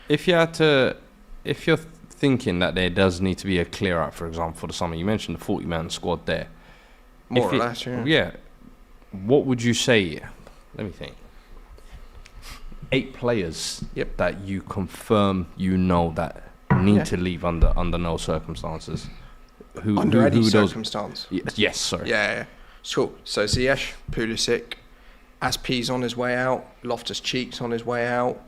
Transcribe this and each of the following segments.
If you're thinking that there does need to be a clear out, for example, for the summer, you mentioned the 40-man squad there. More or less, yeah. Yeah. What would you say? Let me think. 8 players that you confirm that need to leave under no circumstances. Under any circumstance? Yes, sorry. Yeah. Cool. So Ziyech, Pulisic, Aspi's on his way out, Loftus-Cheek's on his way out,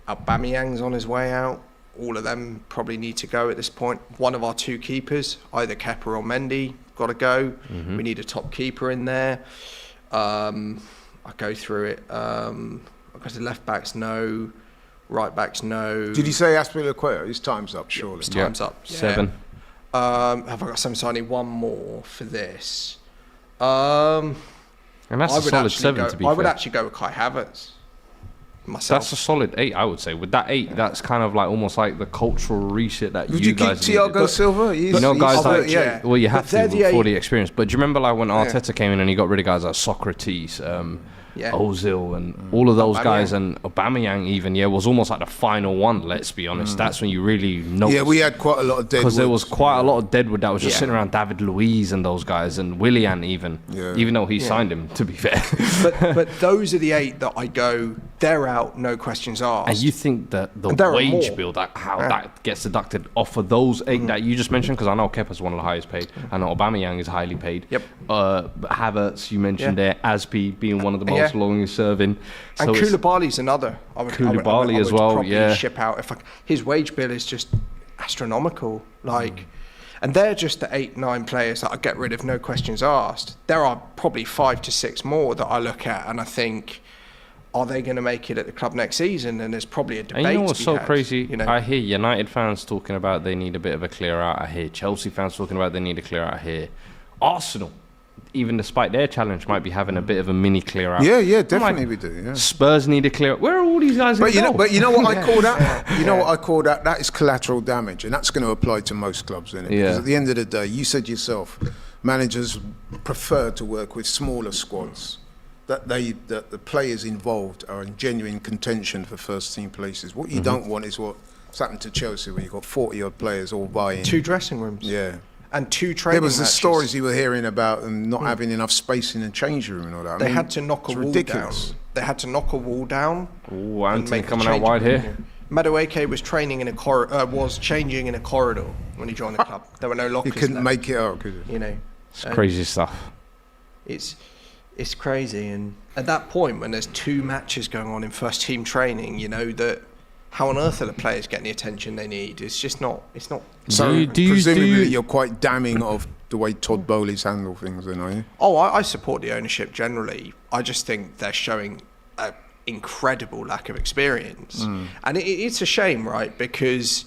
Aubameyang's on his way out. All of them probably need to go at this point. One of our 2 keepers, either Kepa or Mendy, got to go. We need a top keeper in there. I go through it. Because the left backs, no. Right backs, no. Did you say Aspilicueta? His time's up, surely. His time's up. Yeah. 7. Have I got some signing? One more for this. And that's a solid 7 to be fair. I would actually go with Kai Havertz. Myself. That's a solid 8, I would say. With that 8, that's kind of like almost like the cultural reset that would you guys keep Thiago Silva? Guys like, well, you have to for the 8. experience. But do you remember like when Arteta came in and he got rid of guys like Socrates, Ozil and all of those guys, and Aubameyang even, was almost like the final one, let's be honest. That's when you really noticed. Yeah, we had quite a lot of deadwood. Because there was quite a lot of deadwood that was just sitting around David Luiz and those guys, and Willian even though he signed him, to be fair. but those are the 8 that I go, they're out, no questions asked. And you think that the wage bill, that gets deducted off of those 8 that you just mentioned, because I know Kepa's one of the highest paid, I know Aubameyang is highly paid. Yep. But Havertz, you mentioned there, Aspi being one of the most longest serving. So and Koulibaly's another. Koulibaly as well, probably ship out. His wage bill is just astronomical. And they're just the 8-9 players that I get rid of, no questions asked. There are probably 5 to 6 more that I look at and I think, are they going to make it at the club next season? And there's probably a debate. And you know what's so crazy? I hear United fans talking about they need a bit of a clear out. I hear Chelsea fans talking about they need a clear out. I hear Arsenal, even despite their challenge, might be having a bit of a mini clear out. Yeah, definitely we do. Yeah. Spurs need a clear out. Where are all these guys? But you know what I call that? You know what I call that? That is collateral damage, and that's going to apply to most clubs, isn't it? Because at the end of the day, you said yourself, managers prefer to work with smaller squads. That the players involved are in genuine contention for first team places. What you don't want is what's happened to Chelsea, where you've got 40 odd players all vying. 2 dressing rooms. Yeah. And 2 training There was the matches. stories you were hearing about them not having enough space in the change room and all that. They had to knock a wall ridiculous. down. They had to knock a wall down. Ooh, Anthony coming out wide here. Madueke was training in a was changing in a corridor when he joined the club. There were no lockers. You couldn't left, make it out, could you? It's crazy stuff. It's crazy, and at that point when there's 2 matches going on in first team training, that how on earth are the players getting the attention they need? It's just not. It's not. So presumably you're quite damning of the way Todd Bowley's handled things, then, are you? Oh, I support the ownership generally. I just think they're showing an incredible lack of experience, and it's a shame, right? Because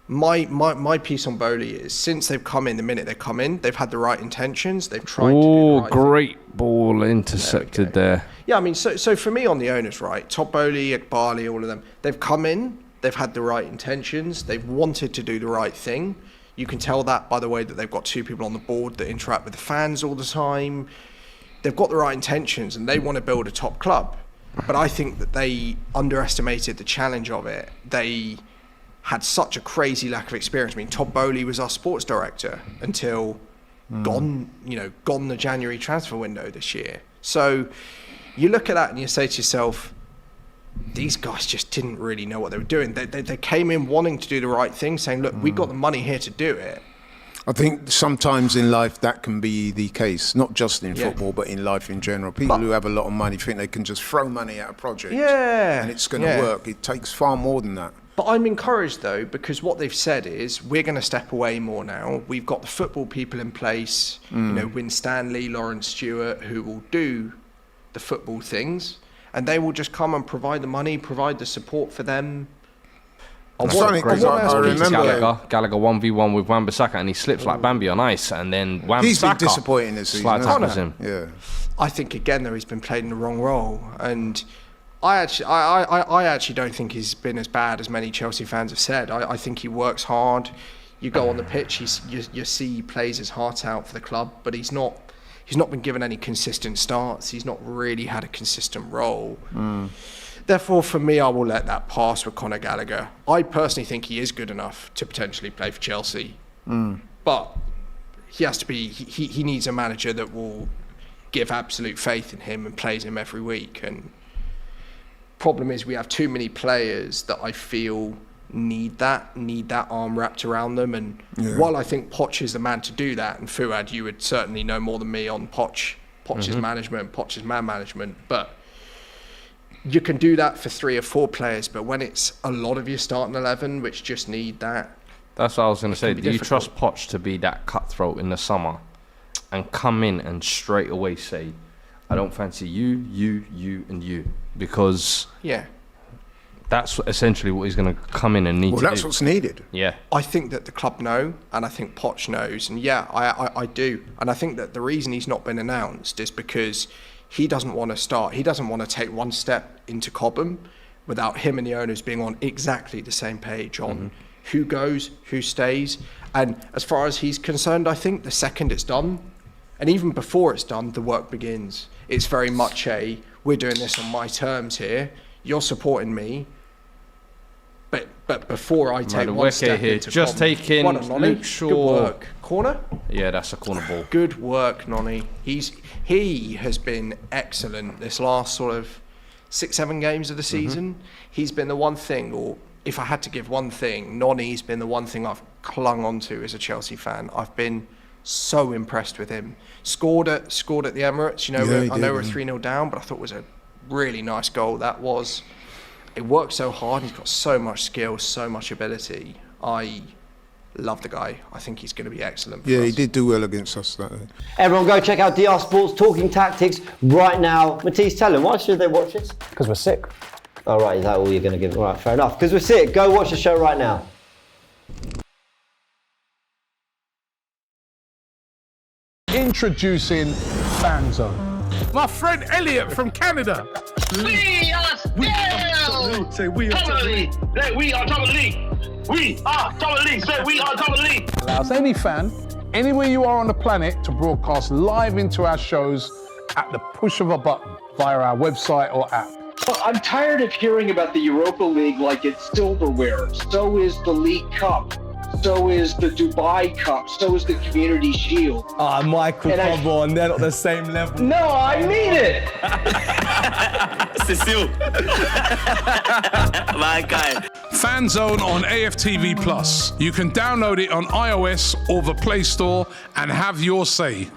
my piece on Bowley is, since they've come in, the minute they come in, they've had the right intentions. They've tried to do the right great thing. Ball intercepted there. Yeah, I mean, so for me on the owners, right, Todd Bowley, Iqbali, all of them, they've come in, they've had the right intentions, they've wanted to do the right thing. You can tell that by the way that they've got 2 people on the board that interact with the fans all the time. They've got the right intentions and they want to build a top club. But I think that they underestimated the challenge of it. They had such a crazy lack of experience. I mean, Todd Bowley was our sports director until gone the January transfer window this year. So you look at that and you say to yourself, these guys just didn't really know what they were doing. They came in wanting to do the right thing, saying, look, we've got the money here to do it. I think sometimes in life that can be the case, not just in football, but in life in general. People who have a lot of money think they can just throw money at a project and it's going to work. It takes far more than that. But I'm encouraged, though, because what they've said is, we're going to step away more now. We've got the football people in place, Win Stanley, Lawrence Stewart, who will do the football things, and they will just come and provide the money, provide the support for them. I remember Gallagher 1v1 with Wan-Bissaka, and he slips like Bambi on ice, and then Wan-Bissaka he's been disappointing this season. Tackles him. Yeah. I think again though he's been played in the wrong role, and I actually don't think he's been as bad as many Chelsea fans have said. I think he works hard. You go on the pitch, you see he plays his heart out for the club, but he's not been given any consistent starts. He's not really had a consistent role. Therefore, for me, I will let that pass with Conor Gallagher. I personally think he is good enough to potentially play for Chelsea. But he has to be, he needs a manager that will give absolute faith in him and plays him every week. And problem is we have too many players that I feel need that arm wrapped around them. And while I think Poch is the man to do that, and Fuad, you would certainly know more than me on Poch's management, Poch's man management, but you can do that for 3 or 4 players. But when it's a lot of your starting 11 which just need that, that's what I was going to say. Do you trust Poch to be that cutthroat in the summer and come in and straight away say, I don't fancy you, and you? Because that's essentially what he's going to come in and need to do. Well, that's what's needed. Yeah. I think that the club know, and I think Poch knows, and I do. And I think that the reason he's not been announced is because he doesn't want to start. He doesn't want to take one step into Cobham without him and the owners being on exactly the same page on who goes, who stays. And as far as he's concerned, I think the second it's done, and even before it's done, the work begins. It's very much we're doing this on my terms here. You're supporting me. But before I take one step here, into just Cobham, taking Luke Shaw. Good work. Corner? Yeah, that's a corner ball. Good work, Nonny. He has been excellent this last sort of 6-7 games of the season. He's been the one thing, or if I had to give one thing, Nonny's been the one thing I've clung onto as a Chelsea fan. I've been so impressed with him. Scored at the Emirates. You know, I know we're 3-0 down, but I thought it was a really nice goal. That was. It worked so hard. He's got so much skill, so much ability. I love the guy. I think he's going to be excellent for us. He did do well against us that day. Everyone go check out DR Sports Talking Tactics right now. Matisse, tell them, why should they watch this? Because we're sick. All right, is that all you're going to give? All right, fair enough. Because we're sick. Go watch the show right now. Introducing Fanzone. My friend Elliot from Canada. We are still. Say we are top of the league. Say we are top of the league. We are top of the league. Say we are top of the league. Allows any fan, anywhere you are on the planet, to broadcast live into our shows at the push of a button via our website or app. I'm tired of hearing about the Europa League like it's silverware. So is the League Cup. So is the Dubai Cup. So is the Community Shield. Michael, come on, they're not the same level. No, I mean it. Cecile. My guy. Fanzone on AFTV Plus. You can download it on iOS or the Play Store and have your say.